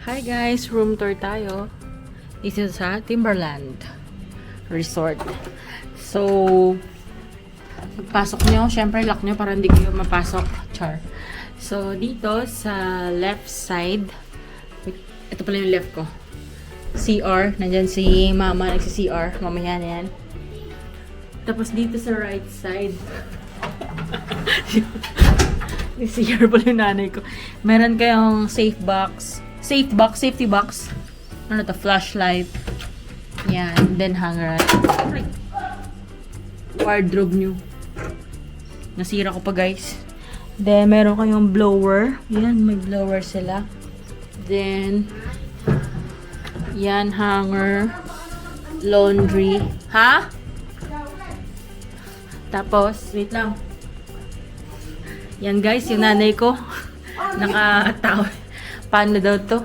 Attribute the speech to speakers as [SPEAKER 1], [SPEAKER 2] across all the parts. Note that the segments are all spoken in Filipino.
[SPEAKER 1] Hi guys, room tour tayo. This is sa Timberland Resort. So, pagpasok nyo, syempre lock nyo para hindi kayo mapasok. Char. So, dito sa left side, ito pala yung left ko. CR, nandyan si mama, nagsi-CR. Mamaya na yan. Tapos dito sa right side, CR pala yung nanay ko. Meron kayong safety box. Ano to? Flashlight. Yan. Then hanger. Wardrobe nyo. Nasira ko pa guys. Then meron kayong blower. Yan. May blower sila. Then yan. Hanger. Laundry. Ha? Tapos, wait lang. Yan guys, yung nanay ko. Nakatawa. Paano daw to?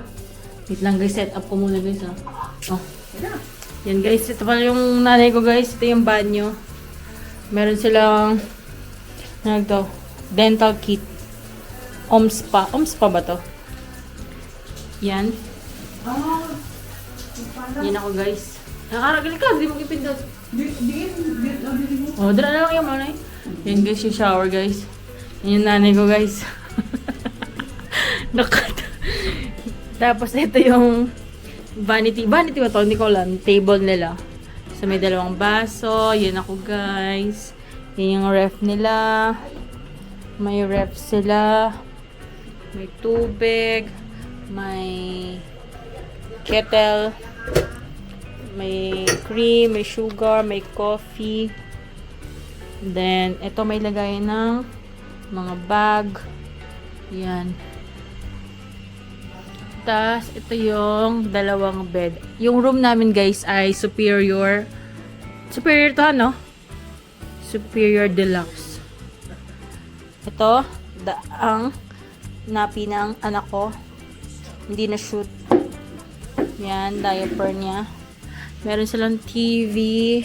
[SPEAKER 1] Wait lang guys, set up ko muna guys. Oh. Yan guys, ito pala yung nanay ko guys. Ito yung banyo. Meron silang dental kit. Omspa ba to? Yan. Yan ako guys. Nakaragal ka, hindi mo ipindot. Oh, dala na lang yung manay. Yan guys, yung shower guys. Yan yung nanay ko guys. Tapos ito yung vanity ba to? Hindi ko alam. Table nila. So may dalawang baso. Yan ako guys. Yan yung ref nila. May ref sila. May tubig. May kettle. May cream. May sugar. May coffee. Then ito may lagay ng mga bag. Yan. Tapos, ito yung dalawang bed. Yung room namin, guys, ay superior. Superior to, ano? Superior deluxe. Ito, ang napi ng anak ko. Hindi na shoot. Yan, diaper niya. Meron silang TV.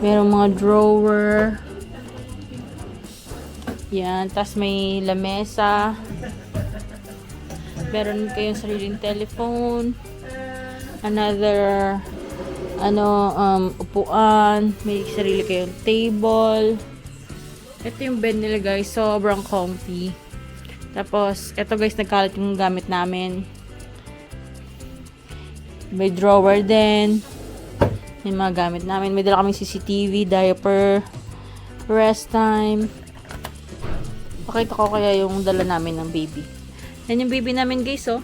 [SPEAKER 1] Meron mga drawer. Yan, tapos may lamesa. Meron kayong sariling telephone. Another upuan. May sarili kayong table. Ito yung bed nila guys. Sobrang comfy. Tapos, ito guys, nagkalat yung gamit namin. May drawer din. May mga gamit namin. May dala kami CCTV, diaper, rest time. Pakita ko kaya yung dala namin ng baby. Yan yung baby namin guys, oh.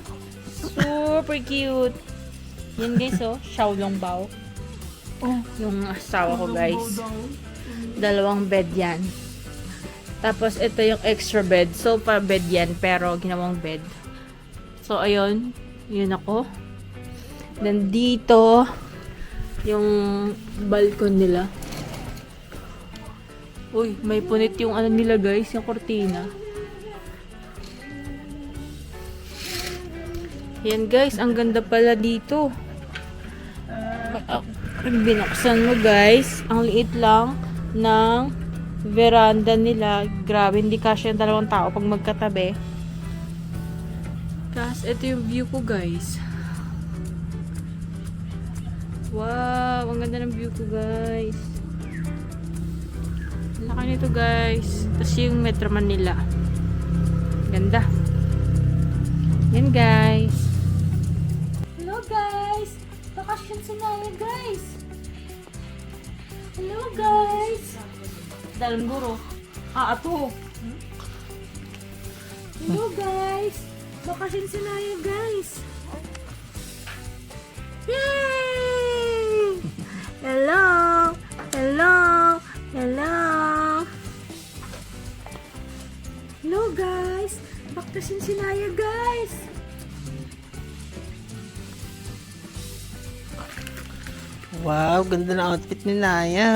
[SPEAKER 1] Super cute. Yan guys, oh. Xiao bao. Oh, yung asawa ko guys. Dalawang bed yan. Tapos ito yung extra bed. Sofa bed yan, pero ginawang bed. So, ayun. Yun ako. Then dito, yung balcony nila. Uy, may punit yung ano nila guys, yung kortina. Yan guys, ang ganda pala dito. Binuksan mo guys, ang liit lang ng veranda nila. Grabe, hindi kasya yung dalawang tao pag magkatabi. Tapos, ito yung view ko guys. Wow, ang ganda ng view ko guys. Laki nito guys. Tapos yung Metro Manila. Ganda. Yan guys. Hello guys. Bakasyon sa Naya guys. Hello guys. Dalang guro. Ato. Hello guys. Bakasyon sa Naya guys. Yay! Hello. Hello. Hello. Hello guys. Bakasyon si Naya guys.
[SPEAKER 2] Wow, ganda ng outfit ni Naya.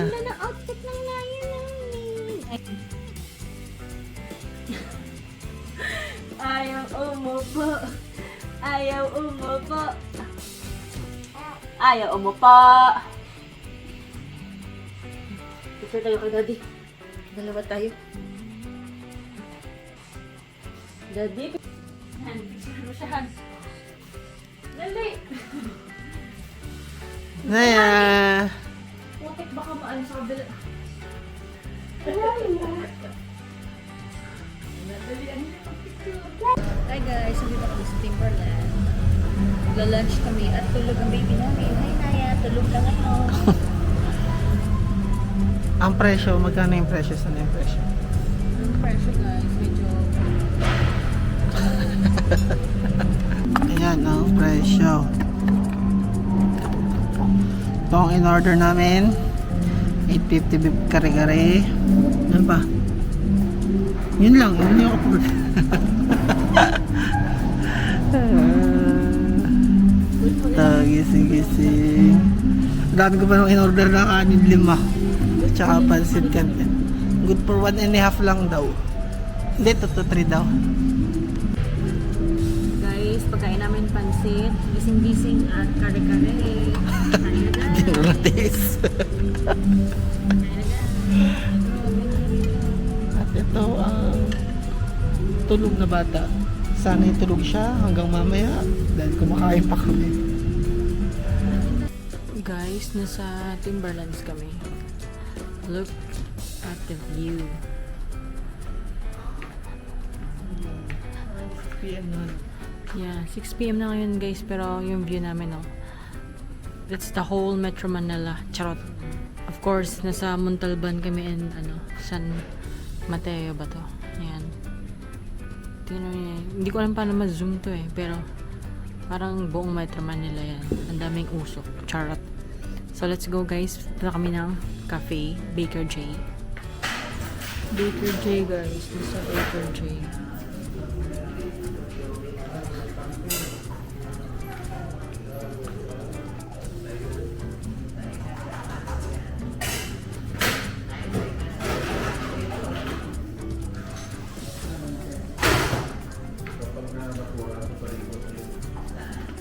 [SPEAKER 1] Ganda ng outfit ng Naya namin. Ayaw umupo. Ayaw umupo. Ayaw umupo. Picture tayo kay Daddy. Dalawa tayo. Daddy. Picture mo siya.
[SPEAKER 2] Naya!
[SPEAKER 1] Putik baka maano sa kabila. Hi guys, nandito kami sa Timberland. Magla-lunch kami at tulog ang baby namin. Hi Naya, tulog ka ngayon.
[SPEAKER 2] Ang presyo, magkano yung presyo? Saan yung presyo?
[SPEAKER 1] Ang presyo guys, medyo...
[SPEAKER 2] Ayan, presyo. Ito ang in-order namin. 850 beef kare-kare. Ano pa? Yun lang, yun yung upload. Gising-gising. Dami ko pa nung in-order na kanin 5. Tsaka pansit kami. Good for 1.5 lang daw. Hindi, 2 to 3 daw.
[SPEAKER 1] Guys, pagkain namin pansit, gising-gising at kare-kare. Kaya na.
[SPEAKER 2] Hindi mo na-taste. At ito ang tulog na bata. Sana tulog siya hanggang mamaya dahil kumakain pa kami.
[SPEAKER 1] Guys, nasa Timberlands kami. Look at the view.
[SPEAKER 2] PM na.
[SPEAKER 1] Yeah, 6 PM na ngayon guys, pero yung view namin, that's the whole Metro Manila. Charot. Of course, nasa Montalban kami and San Mateo ba to? Ayan. Tingnan niyo, hindi ko alam paano ma-zoom to pero parang buong Metro Manila yan. Ang daming usok. Charot. So let's go guys. Punta kami ng cafe, Baker J. Baker J guys. Nasa Baker J.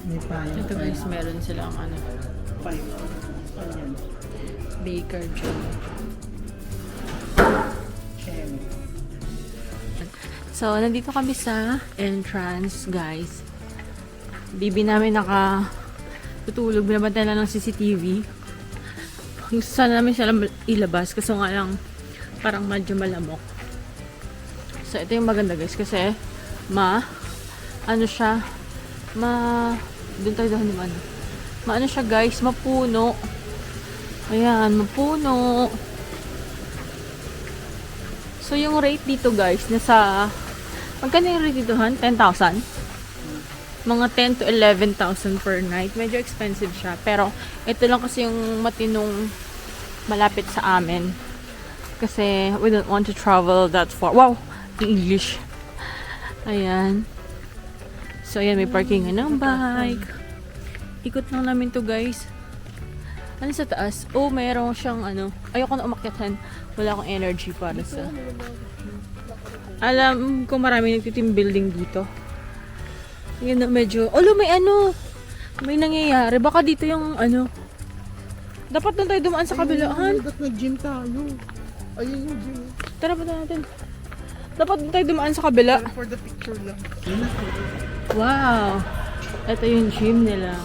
[SPEAKER 2] May payo.
[SPEAKER 1] Ito guys, meron silang
[SPEAKER 2] Payo.
[SPEAKER 1] Baker J. So, nandito kami sa entrance, guys. Bibi namin tutulog. Binabantayan lang ng CCTV. Gusto sana namin siya ilabas. Kasi nga lang, parang medyo malamok. So, ito yung maganda, guys. Kasi, doon tayo dahan naman. Maano siya, guys, mapuno. Ayan, mapuno. So, yung rate dito, guys, magkano yung rate dito, Han? 10,000? Mga 10 to 11,000 per night. Medyo expensive siya. Pero, ito lang kasi yung matinong malapit sa amin. Kasi, we don't want to travel that far. Wow! English. Ayan. So, ayan, may parking ng bike. Ikot lang namin to, guys. Ano sa taas? Oh, mayroon siyang ayoko na umakyatan. Wala akong energy para sa... Alam ko marami nagtitim building dito. Yan na medyo... may nangyayari. Baka dito yung dapat na tayo dumaan sa kabilaan.
[SPEAKER 2] Dapat nag-gym tayo. Ayun yung gym.
[SPEAKER 1] Tara pa natin. Dapat na tayo dumaan sa kabila.
[SPEAKER 2] For the picture lang.
[SPEAKER 1] Wow! Ito yung gym nila.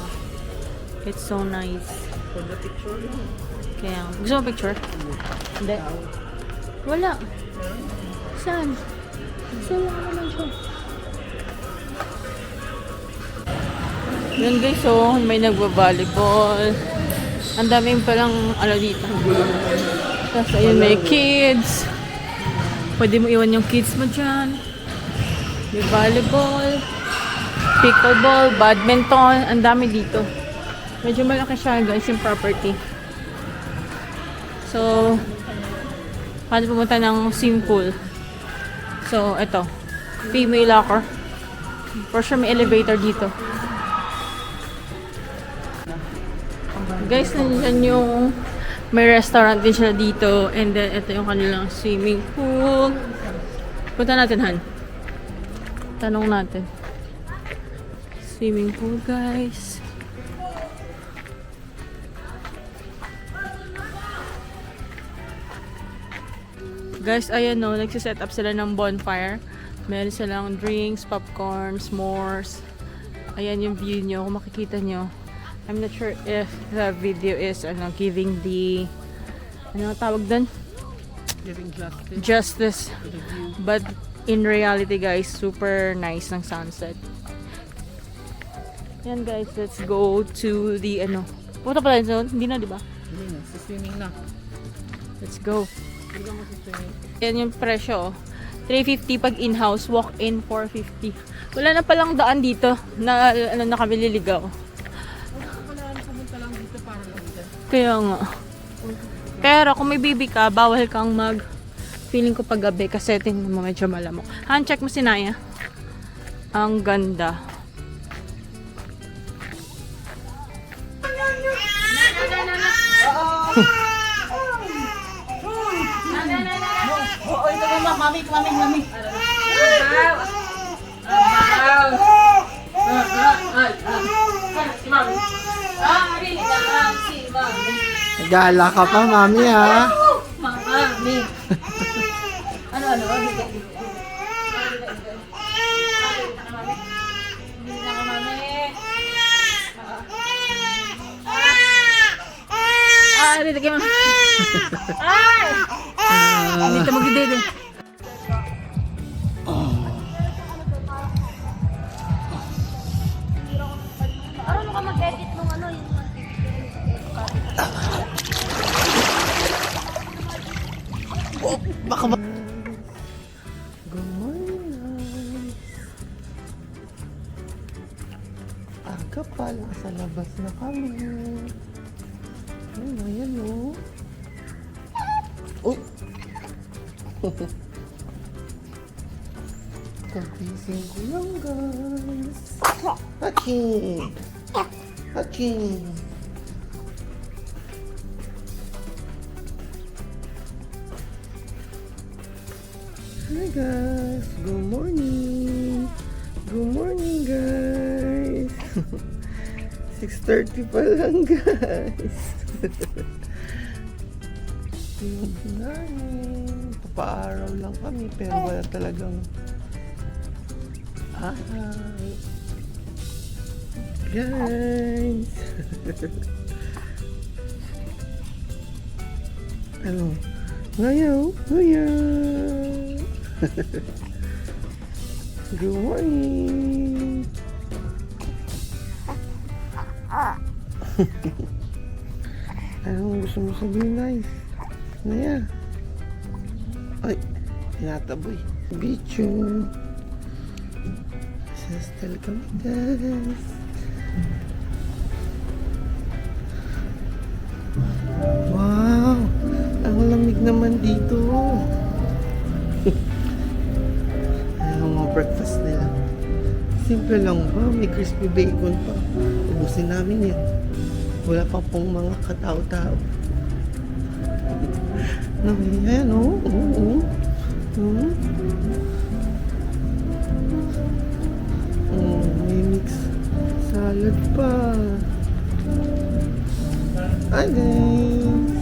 [SPEAKER 1] It's so nice.
[SPEAKER 2] For the picture lang.
[SPEAKER 1] Kaya, gusto mo picture? Hindi. Wala. Saan? Saan lang naman siya? Yun guys, may nagbabalibol. Ang daming palang dito. Tapos ayun, may kids. Pwede mo iwan yung kids mo dyan. May volleyball, pickleball, badminton. Ang dami dito. Medyo malaki siya guys yung property. So, paano pumunta ng swimming pool? So, ito. Female locker. For sure may elevator dito. Guys, nandiyan yung may restaurant din sila dito. And then, ito yung kanilang swimming pool. Punta natin, Han. Tanong natin. Swimming pool, guys. Guys, ayan nagsiset up sila ng bonfire. Meron silang drinks, popcorn, s'mores. Ayan yung view nyo. Kung makikita nyo, I'm not sure if the video is giving the tawag doon?
[SPEAKER 2] Giving justice.
[SPEAKER 1] Justice.
[SPEAKER 2] To the view.
[SPEAKER 1] But in reality guys, super nice ng sunset. Yan guys, let's go to the Punta pala zone? Hindi na, di ba?
[SPEAKER 2] Hindi na, sa swimming na.
[SPEAKER 1] Let's go.
[SPEAKER 2] Hindi mo sa swimming.
[SPEAKER 1] Yan yung presyo. 350 pag in-house, walk-in 450. Wala na palang daan dito na na kami liligaw.
[SPEAKER 2] Wala na pumunta lang dito para lang dyan.
[SPEAKER 1] Kaya nga. Pero kung may baby ka, bawal kang feeling ko paggabi kasi tingnan mo medyo malamok. Hand check mo si Naya. Ang ganda.
[SPEAKER 2] Oh, ito na, mami. Nagala ka pa, mami, ha?
[SPEAKER 1] Mami. Ano? Dito kayo. Ay! Dito magdidede.
[SPEAKER 3] Ano ka mag-edit nung yung
[SPEAKER 2] Baka ba... Good morning. Aga pala, sa labas na kami. Ayan o. Oh! Kagising ko lang guys. Haching! Haching! Hi guys! Good morning! Good morning guys! 6:30 pa lang guys! Yung namin, papaaraw lang kami pero wala talagang guys. Ano? Ngayon. Good morning. Anong gusto mo sabihin, guys? Naya. Ay, tinataboy. Bicho. Sastal kami, guys. Wow! Ang lamig naman dito. Ano mga breakfast nila? Simple lang ba? May crispy bacon pa. Ubusin namin yan. Wala pa pong mga katao-tao. Yan, oh. May mix salad pa. Hi guys!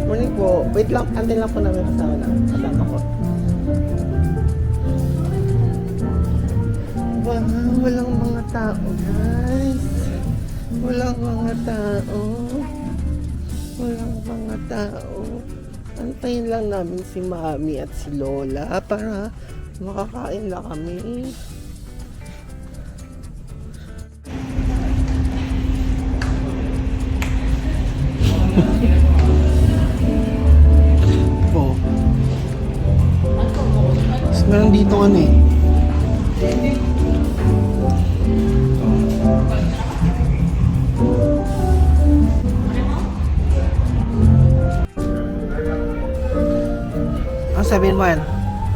[SPEAKER 2] Morning po. Wait lang, antay lang po namin kasama ko. Wow, walang mga tao guys. Walang mga tao. Antayin lang namin si Mami at si Lola para makakain na kami. Po. Mas meron dito Ang sabihin mo yan?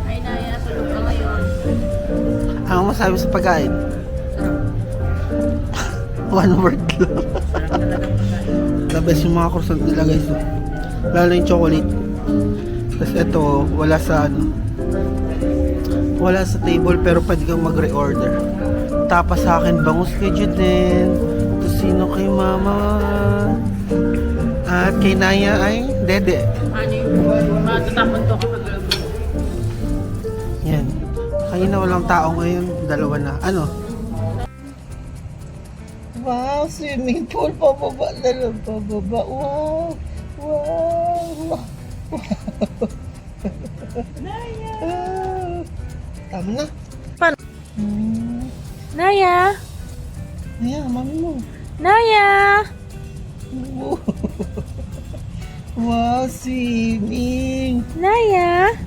[SPEAKER 1] Ay, Naya, tulog ka ngayon.
[SPEAKER 2] Ano masabi sa pagkain? One word lang. The best yung mga croissant nila guys. Lalo yung chocolate. Tapos ito, wala sa table pero pwede kang mag-reorder. Tapos sa akin, bangus kay Juden. Tosino kay Mama. At kay Naya ay Dede.
[SPEAKER 1] Ano yung matatapon to kapag
[SPEAKER 2] Yan. Kanina walang tao ngayon, dalawa na. Ano? Wow, swimming pool. Pababa na lang, pababa. Wow. Wow. Wow. Naya. Tama na.
[SPEAKER 1] Paano?
[SPEAKER 2] Hmm.
[SPEAKER 1] Naya?
[SPEAKER 2] Ayan, mami mo.
[SPEAKER 1] Naya?
[SPEAKER 2] Wow, swimming.
[SPEAKER 1] Naya?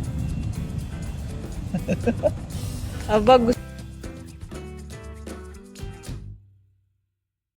[SPEAKER 1] Aba, gusto